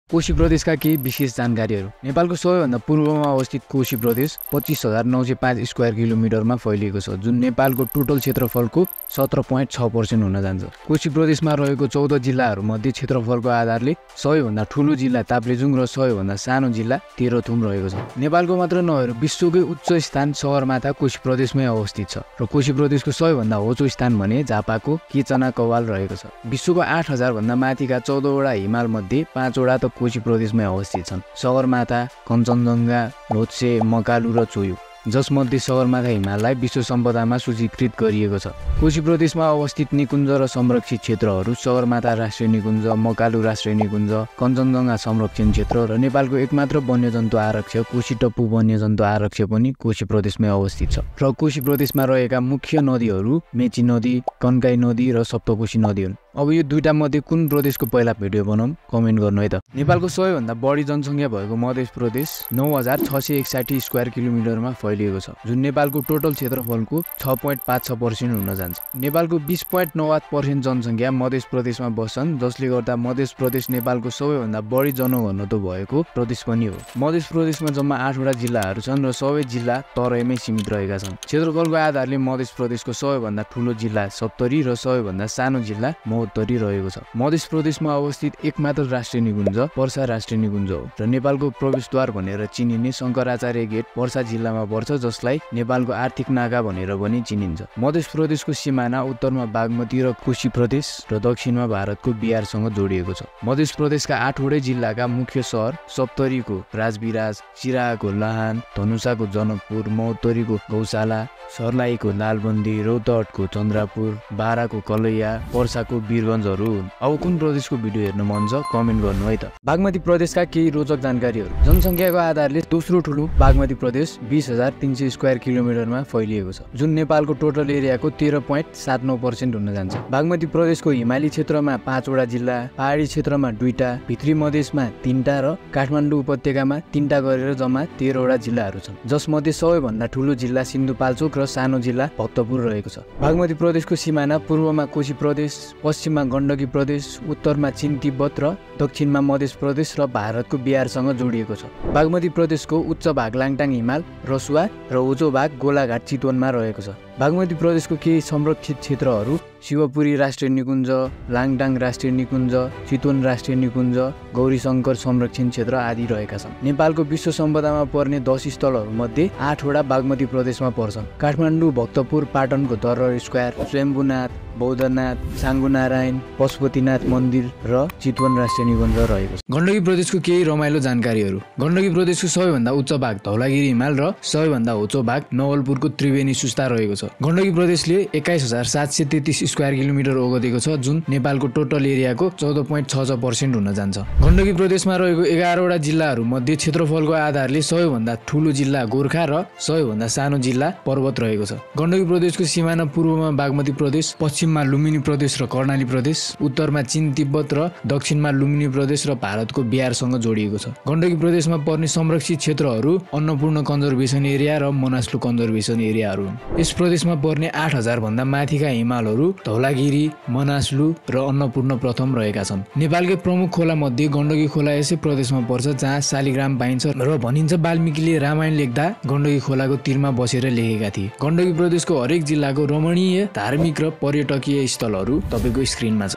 कोशी प्रदेशका केही विशेष जानकारीहरू। नेपालको सबैभन्दा पूर्वमा अवस्थित कोशी प्रदेश 25,905 स्क्वायर किलोमिटरमा फैलिएको छ, जुन नेपालको टोटल क्षेत्रफलको 17.6% हुन जान्छ। कोशी प्रदेशमा रहेको 14 जिल्लाहरूमध्ये क्षेत्रफलको आधारले सबैभन्दा ठूलो जिल्ला ताप्लेजुङ र सबैभन्दा सानो जिल्ला तेह्रथुम रहेको छ। नेपालको मात्र नभएर विश्वकै उच्च स्थान सगरमाथा कोशी प्रदेशमै अवस्थित छ र कोशी प्रदेशको सबैभन्दा होचो स्थान भने झापाको केचना कवाल रहेको छ। विश्वको 8,000 भन्दा माथिका 14 वटा हिमाल मध्ये 5 वटा त कोशी प्रदेशमै अवस्थित छन्। सगरमाथा, कञ्चनजङ्घा, लोत्से, मकालु र चोयु, जसमध्ये सगरमाथा हिमाललाई विश्व सम्पदामा सूचीकृत गरिएको छ। कोशी प्रदेशमा अवस्थित निकुञ्ज र संरक्षित क्षेत्रहरू सगरमाथा राष्ट्रिय निकुञ्ज, मकालु राष्ट्रिय निकुञ्ज, कञ्चनजङ्घा संरक्षण क्षेत्र र नेपालको एकमात्र वन्यजन्तु आरक्ष कोशीटप्पु वन्यजन्तु आरक्ष पनि कोशी प्रदेशमै अवस्थित छ। र कोशी प्रदेशमा रहेका मुख्य नदीहरू मेची नदी, कन्काई नदी र सप्तकोशी नदी हुन्। अब यो दुईटा मध्ये कुन प्रदेशको पहिला भिडियो बनाऊँ कमेन्ट गर्नु है त। नेपालको सबैभन्दा बढी जनसङ्ख्या भएको मध्य प्रदेश 9,661 स्क्वायर किलोमिटरमा फैलिएको छ, जुन नेपालको टोटल क्षेत्रफलको 6.56% हुन जान्छ। नेपालको 20.98% जनसङ्ख्या मध्य प्रदेशमा बस्छन्, जसले गर्दा मध्य प्रदेश नेपालको सबैभन्दा बढी जनघनत्व भएको प्रदेश पनि हो। मध्य प्रदेशमा जम्मा 8 वटा जिल्लाहरू छन् र सबै जिल्ला तराईमै सीमित रहेका छन्। क्षेत्रफलको आधारले मध्य प्रदेशको सबैभन्दा ठूलो जिल्ला सप्तरी र सबैभन्दा सानो जिल्ला महोत्तरी रहेको छ। मध्य प्रदेशमा अवस्थित एकमात्र राष्ट्रिय निकुञ्ज पर्सा राष्ट्रिय निकुञ्ज हो र नेपालको प्रवेशद्वार भनेर चिनिने शङ्कराचार्य गेट पर्सा जिल्लामा पर्छ, जसलाई नेपालको आर्थिक नाका भनेर पनि चिनिन्छ। मध्य प्रदेशको सिमाना उत्तरमा बागमती र कोशी प्रदेश र दक्षिणमा भारतको बिहारसँग जोडिएको छ। मध्य प्रदेशका 8 वटै जिल्लाका मुख्य सहर सप्तरीको राजविराज, चिराको लाहान, धनुषाको जनकपुर, महोत्तरीको गौशाला, सर्लाहीको लालबन्दी, रौतहटको चन्द्रापुर, बाराको कलैया, पर्साको वीरगञ्जहरू हुन्। अब कुन प्रदेशको भिडियो हेर्न मन छ कमेन्ट गर्नु है त। बागमती प्रदेशका केही रोचक जानकारीहरू। जनसङ्ख्याको आधारले दोस्रो ठुलो बागमती प्रदेश 20,300 स्क्वायर किलोमिटरमा फैलिएको छ, जुन नेपालको टोटल एरियाको 13.79% हुन जान्छ। बागमती प्रदेशको हिमाली क्षेत्रमा 5 वटा जिल्ला, पहाडी क्षेत्रमा 2टा, भित्री मधेसमा 3टा र काठमाडौँ उपत्यकामा 3टा गरेर जम्मा 13 वटा जिल्लाहरू छन्, जसमध्ये सबैभन्दा ठुलो जिल्ला सिन्धुपाल्चोक र सानो जिल्ला भक्तपुर रहेको छ। बागमती प्रदेशको सिमाना पूर्वमा कोशी प्रदेश, पश्चिममा गण्डकी प्रदेश, उत्तरमा चीन तिब्बत र दक्षिणमा मध्य प्रदेश र भारतको बिहारसँग जोडिएको छ। बागमती प्रदेशको उच्च भाग लाङटाङ हिमाल, रसुवा र उचो भाग गोलाघाट चितवनमा रहेको छ। बागमती प्रदेशको केही संरक्षित क्षेत्रहरू शिवपुरी राष्ट्रिय निकुञ्ज, लाङटाङ राष्ट्रिय निकुञ्ज, चितवन राष्ट्रिय निकुञ्ज, गौरीशङ्कर संरक्षण क्षेत्र आदि रहेका छन्। नेपालको विश्व सम्पदामा पर्ने 10 स्थलहरूमध्ये 8 वटा बागमती प्रदेशमा पर्छन्। काठमाडौँ, भक्तपुर, पाटनको दरबार स्क्वायर, शम्भुनाथ, बौद्धनाथ, साङ्गुनारायण, पशुपतिनाथ मन्दिर र चितवन राष्ट्रिय निकुञ्ज रहेको छ। गण्डकी प्रदेशको केही रमाइलो जानकारीहरू। गण्डकी प्रदेशको सबैभन्दा उच्च भाग धौलागिरी हिमाल र सबैभन्दा होचो भाग नवलपुरको त्रिवेणी सुस्ता रहेको छ। गण्डकी प्रदेशले 21,733 स्क्वायर किलोमिटर ओगटेको छ, जुन नेपालको टोटल एरियाको 14.66% हुन जान्छ। गण्डकी प्रदेशमा रहेको 11 वटा जिल्लाहरू मध्ये क्षेत्रफलको आधारले सबैभन्दा ठूलो जिल्ला गोर्खा र सबैभन्दा सानो जिल्ला पर्वत रहेको छ। गण्डकी प्रदेशको सिमाना पूर्वमा बागमती प्रदेश, पश्चिममा लुम्बिनी प्रदेश र कर्णाली प्रदेश, उत्तरमा चीन तिब्बत र दक्षिणमा लुम्बिनी प्रदेश र भारतको बिहारसँग जोडिएको छ। गण्डकी प्रदेशमा पर्ने संरक्षित क्षेत्रहरू अन्नपूर्ण कन्जर्भेसन एरिया र मनास्लु कन्जर्भेसन एरियाहरू हुन्। यस प्रदेशमा पर्ने 8,000 भन्दा माथिका हिमालहरू धौलागिरी, मनास्लु र अन्नपूर्ण प्रथम रहेका छन्। नेपालकै प्रमुख खोला मध्ये गण्डकी खोला यसै प्रदेशमा पर्छ, जहाँ शालिग्राम पाइन्छ र भनिन्छ वाल्मीकिले रामायण लेख्दा गण्डकी खोलाको तीरमा बसेर लेखेका थिए। गण्डकी प्रदेशको हरेक जिल्लाको रमणीय धार्मिक र पर्यटकीय स्थलहरू तपाईँको स्क्रिनमा छ।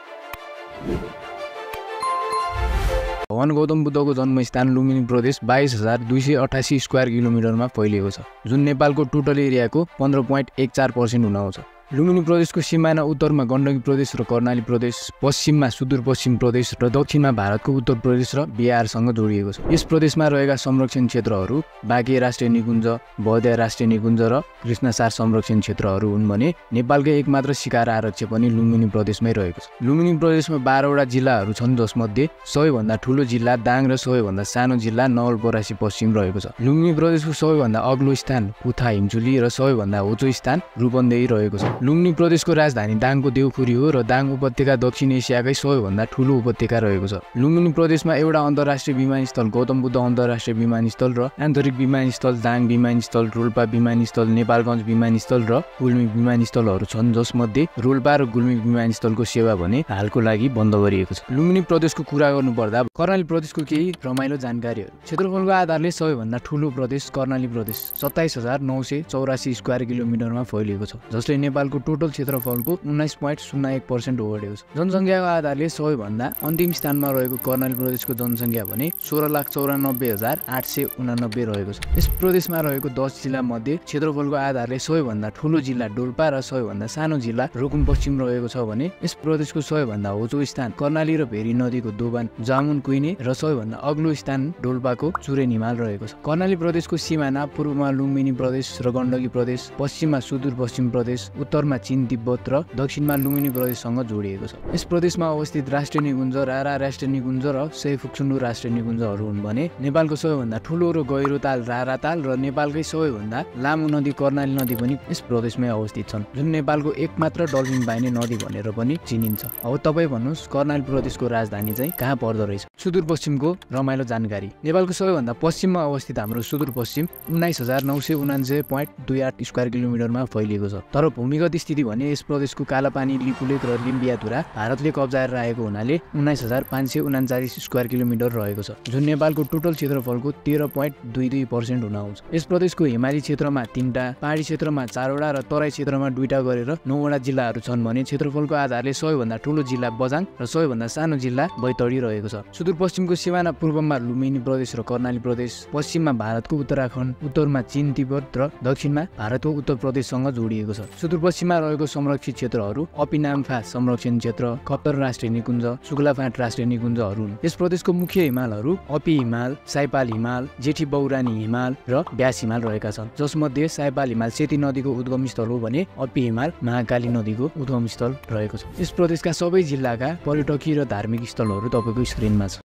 भगवान गौतम बुद्धको जन्मस्थान लुम्बिनी प्रदेश 22,288 स्क्वायर किलोमिटरमा फैलिएको छ, जुन नेपालको टोटल एरियाको 15.14% हुन आउँछ। लुम्बिनी प्रदेशको सिमाना उत्तरमा गण्डकी प्रदेश र कर्णाली प्रदेश, पश्चिममा सुदूरपश्चिम प्रदेश र दक्षिणमा भारतको उत्तर प्रदेश र बिहारसँग जोडिएको छ। यस प्रदेशमा रहेका संरक्षण क्षेत्रहरू बाँके राष्ट्रिय निकुञ्ज, बौद्ध राष्ट्रिय निकुञ्ज र कृष्णसार संरक्षण क्षेत्रहरू हुन् भने नेपालकै एकमात्र शिकार आरक्ष पनि लुम्बिनी प्रदेशमै रहेको छ। लुम्बिनी प्रदेशमा 12 वटा जिल्लाहरू छन्, जसमध्ये सबैभन्दा ठूलो जिल्ला दाङ र सबैभन्दा सानो जिल्ला नवलपरासी पश्चिम रहेको छ। लुम्बिनी प्रदेशको सबैभन्दा अग्लो स्थान पुथा हिमचुली र सबैभन्दा होचो स्थान रूपन्देही रहेको छ। लुम्बिनी प्रदेशको राजधानी दाङको देउखुरी हो र दाङ उपत्यका दक्षिण एसियाकै सबैभन्दा ठूलो उपत्यका रहेको छ। लुम्बिनी प्रदेशमा एउटा अन्तर्राष्ट्रिय विमानस्थल गौतम बुद्ध अन्तर्राष्ट्रिय विमानस्थल र आन्तरिक विमानस्थल दाङ विमानस्थल, रोल्पा विमानस्थल, नेपालगञ्ज विमानस्थल र गुल्मी विमानस्थलहरू छन्, जसमध्ये रोल्पा र गुल्मी विमानस्थलको सेवा भने हालको लागि बन्द गरिएको छ। लुम्बिनी प्रदेशको कुरा गर्नुपर्दा कर्णाली प्रदेशको केही रमाइलो जानकारीहरू। क्षेत्रफलको आधारले सबैभन्दा ठूलो प्रदेश कर्णाली प्रदेश 27,984 स्क्वायर किलोमिटरमा फैलिएको छ, जसले नेपालको टोटल क्षेत्रफलको 19.01% ओगटेको छ। जनसङ्ख्याको आधारले सबैभन्दा अन्तिम स्थानमा रहेको कर्णाली प्रदेशको जनसङ्ख्या भने 16,94,889 रहेको छ। यस प्रदेशमा रहेको 10 जिल्ला मध्ये क्षेत्रफलको आधारले सबैभन्दा ठूलो जिल्ला डोल्पा र सबैभन्दा सानो जिल्ला रुकुम पश्चिम रहेको छ भने यस प्रदेशको सबैभन्दा होचो स्थान कर्णाली र भेरी नदीको दोबान जामुन कुइने र सबैभन्दा अग्लो स्थान डोल्पाको चुरेन हिमाल रहेको छ। कर्णाली प्रदेशको सिमाना पूर्वमा लुम्बिनी प्रदेश र गण्डकी प्रदेश, पश्चिममा सुदूरपश्चिम प्रदेश, उत्तरमा चीन तिब्बत र दक्षिणमा लुम्बिनी प्रदेशसँग जोडिएको छ। यस प्रदेशमा अवस्थित राष्ट्रिय निकुञ्ज रारा राष्ट्रिय निकुञ्ज र सेफुक्सुन्डु राष्ट्रिय निकुञ्जहरू हुन् भने नेपालको सबैभन्दा ठूलो र गहिरो ताल रारा ताल र नेपालकै सबैभन्दा लामो नदी कर्णाली नदी पनि यस प्रदेशमै अवस्थित छन्, जुन नेपालको एकमात्र डल्फिन पाइने नदी भनेर पनि चिनिन्छ। अब तपाईँ भन्नुहोस् कर्णाली प्रदेशको राजधानी चाहिँ कहाँ पर्दो रहेछ? सुदूरपश्चिमको रमाइलो जानकारी। नेपालको सबैभन्दा पश्चिममा अवस्थित हाम्रो सुदूरपश्चिम 19,949.28 स्क्वायर किलोमिटरमा फैलिएको छ। तर भूमिगत स्थिति भने यस प्रदेशको कालापानी, लिपुलेक र लिम्बियाधुरा भारतले कब्जाएर राखेको हुनाले 19,539 स्क्वायर किलोमिटर रहेको छ, जुन नेपालको टोटल क्षेत्रफलको 13.22% हुन आउँछ। यस प्रदेशको हिमाली क्षेत्रमा 3वटा, पहाडी क्षेत्रमा 4वटा र तराई क्षेत्रमा 2वटा गरेर 9वटा जिल्लाहरू छन् भने क्षेत्रफलको आधारले सबैभन्दा ठूलो जिल्ला बझाङ र सबैभन्दा सानो जिल्ला बैतडी रहेको छ। सुदूरपश्चिमको सिमाना पूर्वमा लुम्बिनी प्रदेश र कर्णाली प्रदेश, पश्चिममा भारतको उत्तराखण्ड, उत्तरमा चीन तिब्बत र दक्षिणमा भारतको उत्तर प्रदेशसँग जोडिएको छ। सुदूरपश्चिममा रहेको संरक्षित क्षेत्रहरू अपिनाम्फा संरक्षण क्षेत्र, खप्तर राष्ट्रिय निकुञ्ज, शुक्लाफाँट राष्ट्रिय निकुञ्जहरू हुन्। यस प्रदेशको मुख्य हिमालहरू अपी हिमाल, साइपाल हिमाल, जेठी बौरानी हिमाल र व्यास हिमाल रहेका छन्, जसमध्ये साइपाल हिमाल सेती नदीको उद्गम स्थल हो भने अपी हिमाल महाकाली नदीको उद्गम स्थल रहेको छ। यस प्रदेशका सबै जिल्लाका पर्यटकीय र धार्मिक स्थलहरू तपाईँको स्क्रिनमा छ।